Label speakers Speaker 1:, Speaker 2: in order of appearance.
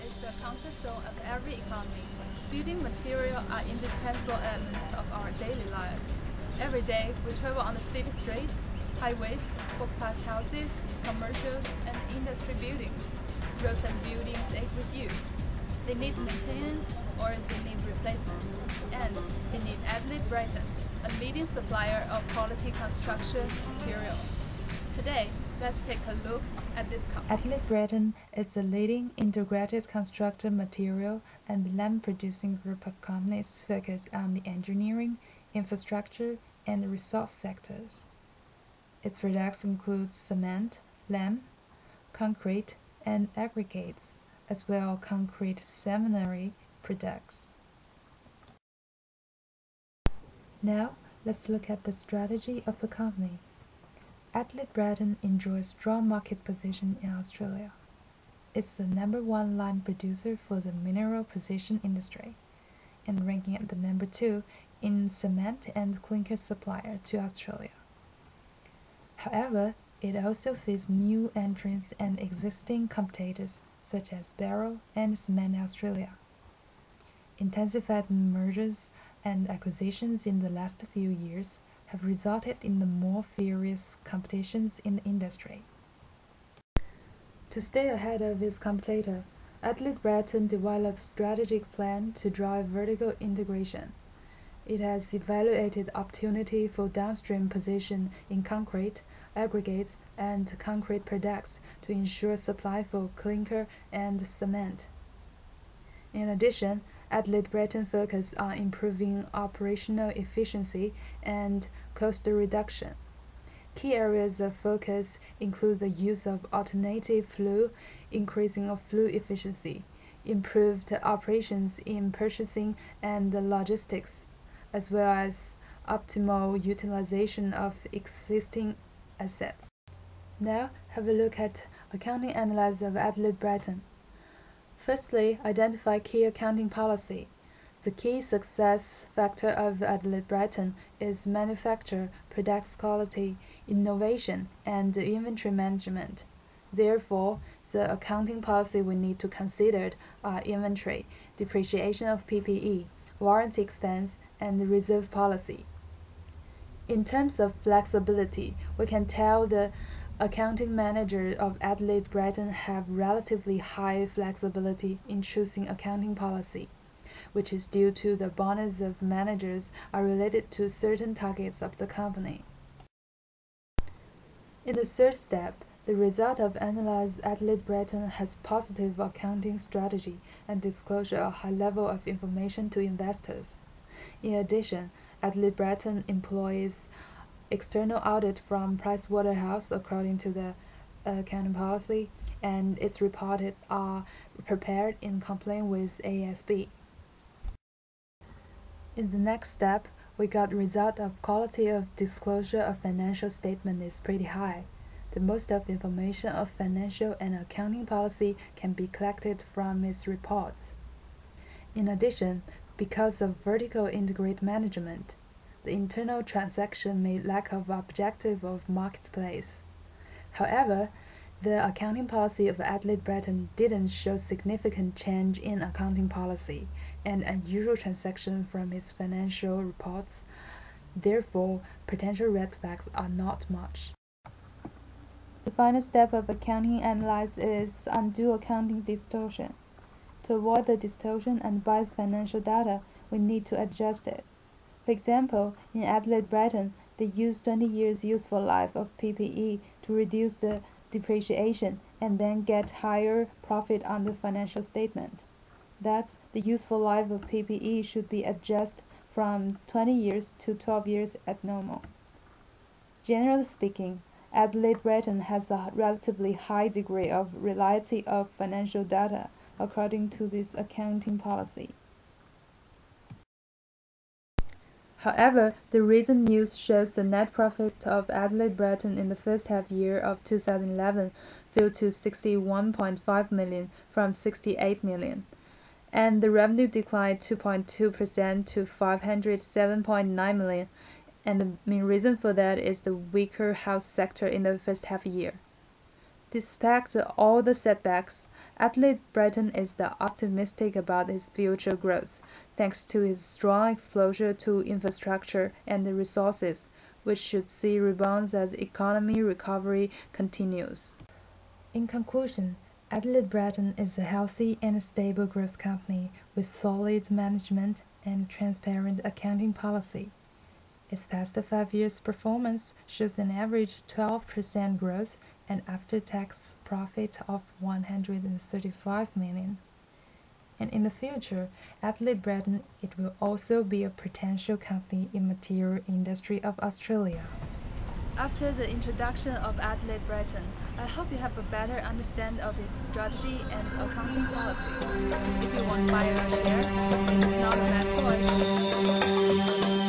Speaker 1: is the cornerstone of every economy. Building materials are indispensable elements of our daily life. Every day, we travel on the city street, highways, walk past houses, commercials, and industry buildings. Roads and buildings age with use. They need maintenance or they need replacement. And they need Adelaide Brighton, a leading supplier of quality construction material. Today, let's take a look at this company.
Speaker 2: Adelaide Brighton is a leading integrated construction material and land producing group of companies focused on the engineering, infrastructure, and resource sectors. Its products include cement, lime, concrete, and aggregates, as well as concrete seminary products. Now, let's look at the strategy of the company. Adelaide Brighton enjoys strong market position in Australia. It's the #1 lime producer for the mineral precision industry, and ranking at the #2 in cement and clinker supplier to Australia. However, it also faces new entrants and existing competitors such as Barrow and Cement Australia. Intensified mergers and acquisitions in the last few years have resulted in the more furious competitions in the industry. To stay ahead of its competitor, Adelaide Brighton developed a strategic plan to drive vertical integration. It has evaluated opportunity for downstream position in concrete, aggregates, and concrete products to ensure supply for clinker and cement. In addition, Adelaide Brighton focused on improving operational efficiency and cost reduction. Key areas of focus include the use of alternative flue, increasing of flue efficiency, improved operations in purchasing and logistics, as well as optimal utilization of existing assets. Now, have a look at accounting analysis of Adelaide Brighton. Firstly, identify key accounting policy. The key success factor of Adelaide Brighton is manufacture, products quality, innovation, and inventory management. Therefore, the accounting policy we need to consider are inventory, depreciation of PPE, warranty expense, and reserve policy. In terms of flexibility, we can tell the accounting managers of Adelaide Brighton have relatively high flexibility in choosing accounting policy, which is due to the bonus of managers are related to certain targets of the company. In the third step, the result of analyze Adelaide Brighton has positive accounting strategy and disclosure a high level of information to investors. In addition, Adelaide Brighton employs external audit from Pricewaterhouse according to the accounting policy, and its reports are prepared in compliance with ASB. In the next step, we got result of quality of disclosure of financial statement is pretty high. The most of information of financial and accounting policy can be collected from its reports. In addition, because of vertical integrated management, the internal transaction may lack of objective of marketplace. However, the accounting policy of Adelaide Brighton didn't show significant change in accounting policy and unusual transaction from its financial reports. Therefore, potential red flags are not much. The final step of accounting analysis is undo accounting distortion. To avoid the distortion and biased financial data, we need to adjust it. For example, in Adelaide Brighton, they use 20 years useful life of PPE to reduce the depreciation and then get higher profit on the financial statement. Thus, the useful life of PPE should be adjusted from 20 years to 12 years at normal. Generally speaking, Adelaide Brighton has a relatively high degree of reliability of financial data according to this accounting policy. However, the recent news shows the net profit of Adelaide Brighton in the first half year of 2011 fell to 61.5 million from 68 million, and the revenue declined 2.2% to 507.9 million, and the main reason for that is the weaker house sector in the first half year. Despite all the setbacks, Athlete Brighton is optimistic about its future growth, thanks to its strong exposure to infrastructure and resources, which should see rebounds as economy recovery continues. In conclusion, Athlete Brighton is a healthy and stable growth company with solid management and transparent accounting policy. Its past 5 years' performance shows an average 12% growth and after-tax profit of $135 million. And in the future, Athlete Brighton it will also be a potential company in material industry of Australia.
Speaker 1: After the introduction of Athlete Brighton, I hope you have a better understanding of its strategy and accounting policy. If you want to buy a share, it is not a bad choice.